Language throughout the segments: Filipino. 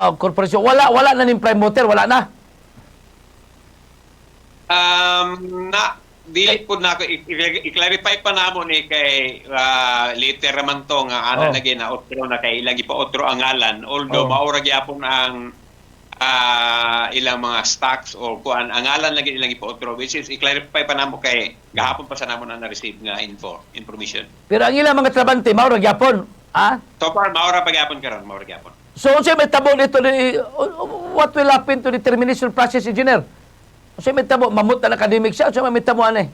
korporasyon. Wala na ning prime mover, wala na. Dili po na i-clarify pa namon kay later man to nga ana lagi na otro na kay ilang pa otro ang ngalan, although maura gyapon ang ilang mga stocks o kuan ang ngalan lagi ilang pa otro, which is i-clarify pa namo kay gahapon pa sa namon na receive nga information. Pero ang ilang mga trabante mao ra gyapon, So far maura pa gyapon karon, maura gyapon. So unsa may tabo nito ni what will happen to the termination process, engineer? Unsa may tabo mamut na academic siya, unsa may tabo ani?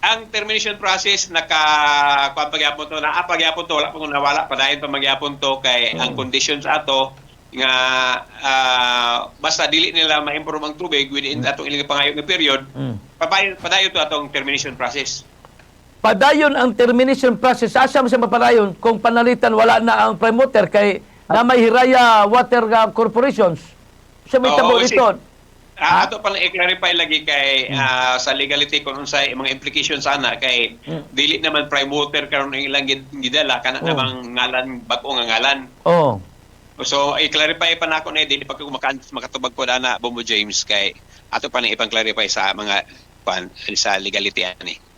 Ang termination process pagyapon to na pagyapon to wala pa nawala padayon pa magyapon to kay ang conditions ato nga basta dili nila ma-improve ang tubig within atong ilang pangayo nga period, padayon to atong termination process. Padayon ang termination process. Asa mo siya mapadayon kung panalitan wala na ang prime mover kay na may Hiraya Water Corporations. Siya may tabo ito. Ato pa lang i-clarify lagi kay sa legality kung unsay mga implications sana kay dili naman prime mover karon ang ilang gidala kana namang ngalan bag-o nga ngalan. So i-clarify pa nako na dili pa ko makatubag ko na Bombo James kay ato pa lang ipang-clarify sa mga sa legality ani.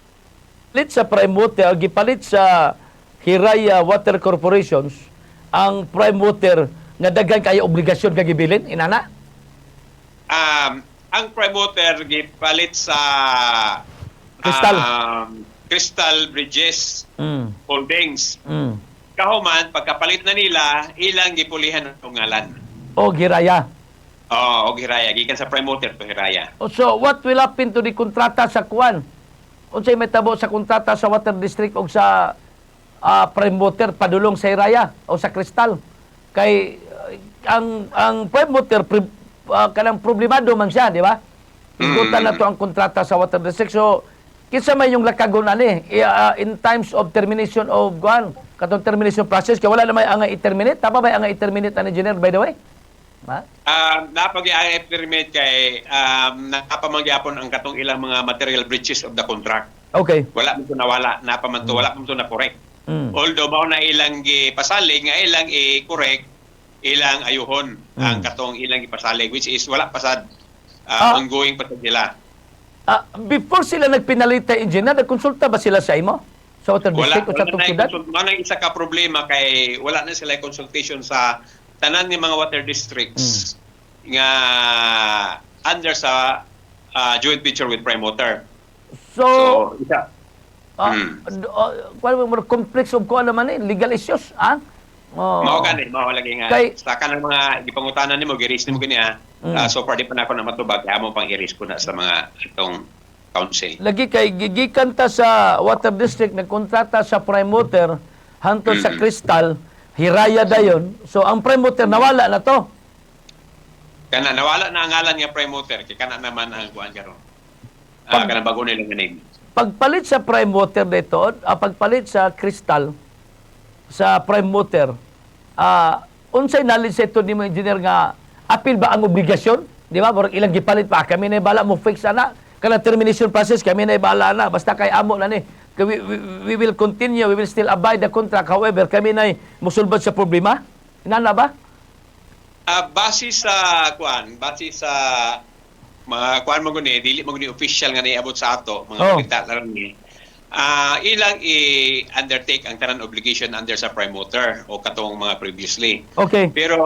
Gipalit sa prime mover, gipalit sa Hiraya Water Corporations ang prime mover nga daghan kay obligasyon kag gibilin inana. Ang prime mover gipalit sa Crystal Bridges Holdings. Kahuman pagkapalit na nila ilang gipulihan ang ngalan. O Hiraya. O Hiraya gikan sa prime mover to Hiraya. So what will happen to the kontrata sa kuan? Unsay may tabo sa kontrata sa Water District o sa prime mover padulong sa Hiraya o sa Crystal? Kay ang prime mover kanang problemado man siya, di ba? Igutan na to ang kontrata sa Water District. So, kinsa may yung lakagon ani in times of termination of katong termination process kay wala na may ang i-terminate. Tama ba ang i-terminate an engineer by the way? Napag-i-permit kay napamangyapon ang katong ilang mga material breaches of the contract. Okay. Wala man to nawala, napaman to, wala man to na correct. Although mao na ilang gipasalig nga ilang i-correct, ilang ayuhon ang katong ilang ipasalig which is wala pasad ongoing pa sila. Before sila nagpinalita engineer, nagkonsulta ba sila sa imo? Sa Water District o sa tungkudan? Wala isa ka problema kay wala na sila consultation sa tanan ni mga water districts nga under sa joint venture with Prime Water. So isa. Complex of naman legal issues, mao lagi nga sa kanang mga gipangutanan nimo gi-raise nimo gani so far di pa na ako na matubag amo pang i-raise ko na sa mga itong council. Lagi kay gigikan ta sa Water District nagkontrata sa Prime Water hangtod sa Crystal Hiraya dayon. So ang prime mover nawala na to. Kana nawala na ang ngalan nga prime mover kay kana naman ang kuan karon. Kana bago nila ganing. Pagpalit sa prime mover dito, pagpalit sa Crystal sa prime mover, unsay knowledge ito ni mo engineer nga apil ba ang obligasyon? Di ba? Murag ilang gipalit pa kami na bala mo fix ana. Kana termination process kami na bala na basta kay amo na ni. We will continue, we will still abide the contract. However, kami na musulbad sa problema. Inana ba? Base sa mga kuan mo guni, dili mo guni official nga niabot sa ato, mga balita lang ni. Ilang i-undertake ang tanan obligation under sa prime mover o katong mga previously. Okay. Pero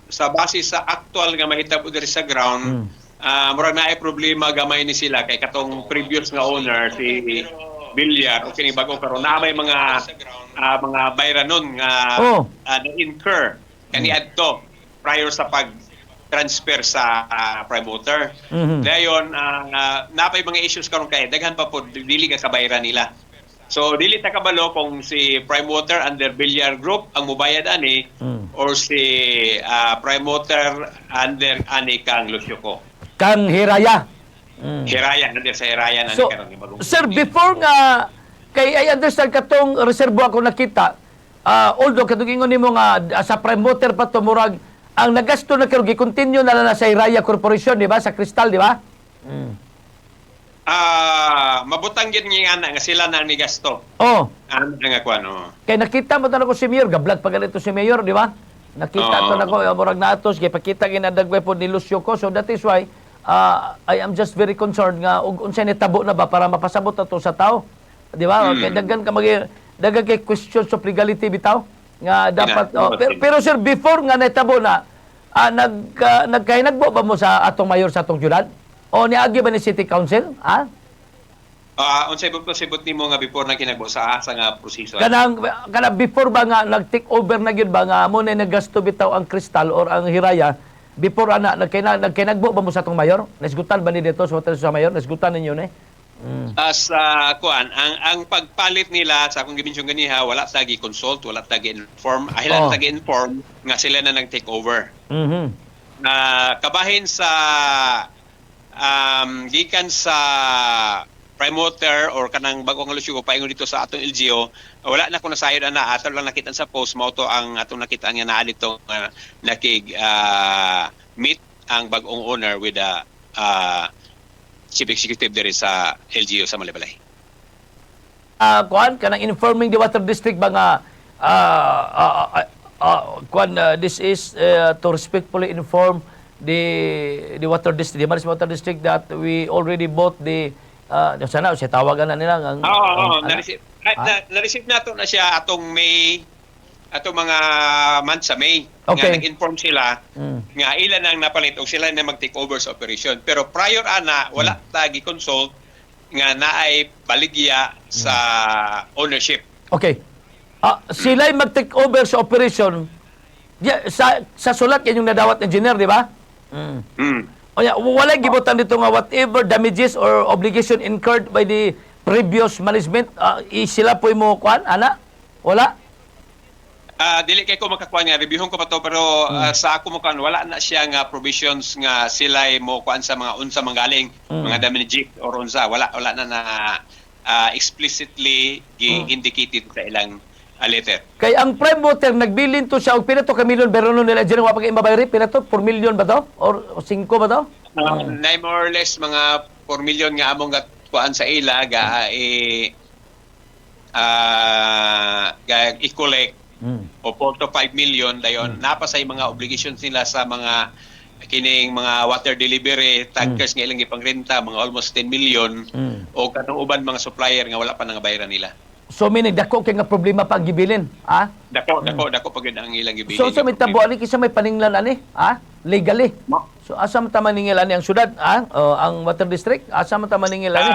sa base sa actual nga mahitabo diri sa ground, murag naay problema gamay ni sila kay katong previous nga owner si Villar o kini bago karon na may mga bayranon nga na-incur kani adto prior sa pag-transfer sa prime mover. Dayon napay mga issues karon kay daghan pa pod dili ka kabayran nila. So dili ta kabalo kung si prime mover under Villar Group ang mubayad ani or si prime mover under ani kang Lucio Kang Hiraya. Hiraya, nandiyan sa Hiraya na karon. Sir, before nga, kay I understand katong reservo ako nakita, although katong ingon nimo nga sa prime mover pa to murag ang nagasto na karon gi-continue na sa Hiraya Corporation, di ba? Sa Crystal, di ba? Mabutang gid nga sila na ni gasto. Ano nga kuan. Kay nakita mo tanong ko si Mayor, gablag pa ganito si Mayor, di ba? Nakita to nako murag natos gipakita ginadagway po ni Lucio ko. So that is why I am just very concerned nga ug unsay nitabo na ba para mapasabot na to sa tao. Di ba? Kay daghan ka daghan kay questions of legality bitaw nga dapat pero sir before nga nitabo na nagkahinagbo ba mo sa atong mayor sa atong syudad? O niagi ba ni City Council? Ha? Unsay sibot nimo nga before na kinagbo sa asa nga proseso? Kanang before ba nga nag-take over na gyud ba nga mo na nagasto bitaw ang Kristal or ang Hiraya before nagkainagbo ba mo sa atong mayor? Nasgutan ba ni dito sa mayor? Nasgutan ninyo ni? As kuan ang pagpalit nila sa akong gibensyon ganiha wala ta gi-consult, wala ta gi-inform, ahilan ta gi-inform nga sila na nag-take over. Na kabahin sa gikan sa promoter or kanang bagong Lucio ko paingon dito sa atong LGO, wala na ko nasayod na ato lang nakita sa post mo to ang atong nakita nga naa dito nakig meet ang bagong owner with the chief executive there sa LGO sa Malibalay. Kuan kanang informing the water district ba nga this is to respectfully inform the water district, the Maris Water District that we already bought the sana siya tawagan na nila ang na-receive nato na siya atong May atong mga month sa May nga nag-inform sila nga ilan ang napalit o sila na mag-take over sa operation pero prior ana wala ta gi-consult nga naay baligya sa ownership. Okay. Sila mag-take over sa operation sa sulat yan yung nadawat engineer, di ba? Wala gibutan dito nga whatever damages or obligation incurred by the previous management, sila po mo kuan ana? Wala? Dili kay ko makakuan nga reviewon ko pa to pero sa ako mo kan wala na siya nga provisions nga sila mo kuan sa mga unsa manggaling mga damages or unsa wala na explicitly indicated sa ilang letter. Kay ang prime water nagbilin to siya og pila to ka milyon pero no nila diyan wa pag imbabayri pila to 4 million ba to or 5 ba to? More or less mga 4 million nga among kuan sa ila ga i-collect o 4 to 5 million dayon napasay mga obligations nila sa mga kining mga water delivery tankers nga ilang ipangrenta mga almost 10 million o katong uban mga supplier nga wala pa nang bayaran nila. So meaning dako kay nga problema pa ang gibilin, ha? Dako pagid ang ilang gibilin. So sa may tabo ani kisa may paninglan ani, ha? Legally. So asa man ta maningil ani ang syudad, ha? Ang water district, asa man ta maningil ani?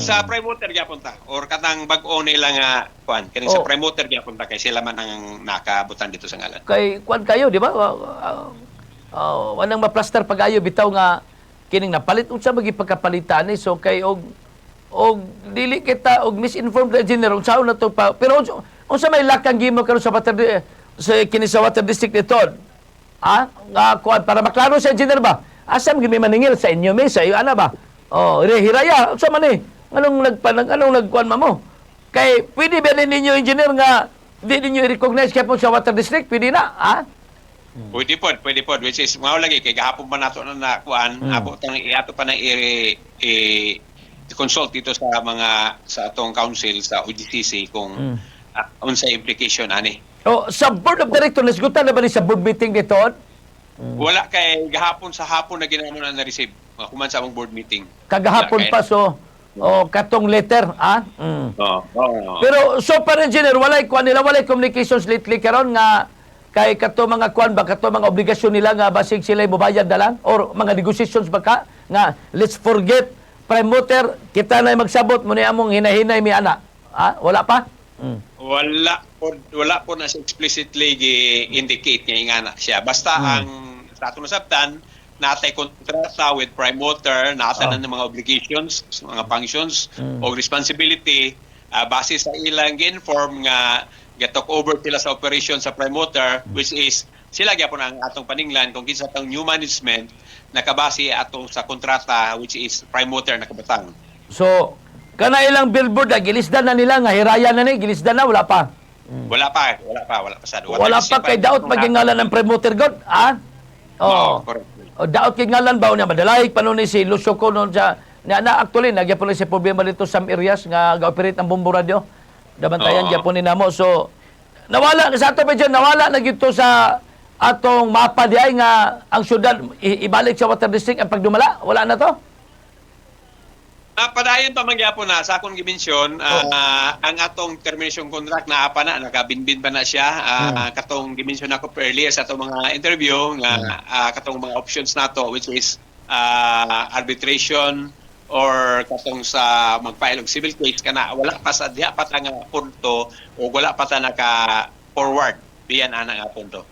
Sa prime water gyapon ta or katang bag-o nila nga kuan kining sa prime water gyapon ta kay sila man ang nakabutan dito sa ngalan. Kay kuan kayo, di ba? Wanang maplaster pagayo bitaw nga kining napalit unsa magi pagkapalitan ni so kay og dili kita og misinformed engineer unsa na to pa pero unsa may lakang gimo karon sa water sa kini sa water district nito nga kuan para maklaro sa engineer ba asa mo gimi maningil sa inyo may sa iyo ana ba Hiraya unsa man ni anong nagkuan mo kay pwede ba ninyo engineer nga di ninyo i-recognize kay sa water district pwede na Pwede pod which is mao lagi kay gahapon pa nato na kuan ato pa na consult dito sa atong council sa OGCC kung unsa implication ani. Sa board of directors nasgutan na ba ni sa board meeting dito? Wala kay gahapon sa hapon na ginamo na receive kuman sa among board meeting. Kagahapon pa so katong letter Pero so para engineer walay kuan nila walay communications lately karon nga kay kato mga kuan ba kato mga obligasyon nila nga basig sila mobayad na lang or mga negotiations ba ka nga let's forget prime water, kita na magsabot mo ni among hinahinay mi ana. Wala pa? Wala po na siya explicitly gi-indicate nga ingana siya. Basta ang sa atong nasabtan, natay kontrata with prime water, natay na ng mga obligations, mga functions o responsibility base sa ilang gi-inform nga get-took over sila sa operation sa prime water which is sila gyapon ang atong paninglan kung kinsa tong new management nakabase ato sa kontrata which is prime water nakabatang. So kana ilang billboard gilisdan na nila nga Hiraya na ni gilisdan na wala pa. Wala pa sad. Wala pa kay daot magingalan ng prime water god correct. Daot kay ngalan ba unya madalay panon ni si Lucio ko non sa na actually nagyapon si problema dito some areas nga ga-operate ang Bombo Radio. Dabantayan gyapon ni namo so nawala sa ato pa dyan, nawala na gito sa atong mapa diay nga ang syudad ibalik sa water district ang pagdumala? Wala na to? Padayon pa magyapon na sa akong gimensyon, ang atong termination contract na apa na, nakabinbin pa na siya. Katong gimensyon ako earlier sa atong mga interview, katong mga options nato which is arbitration or katong sa mag-file og civil case kana wala pa sa diha pa ta nga punto o wala pa ta naka forward biyan ana nga punto.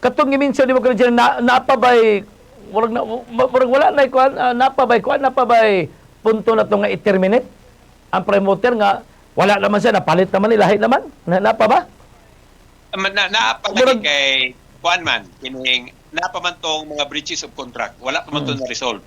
Katong gimension ni mo kanina napabay wala na kuan napabay punto na to nga i-terminate ang promoter nga wala naman siya napalit naman ni lahi naman napa ba? Naapalagi kay kuan man kining napaman tong mga breaches of contract wala pa man to na resolve.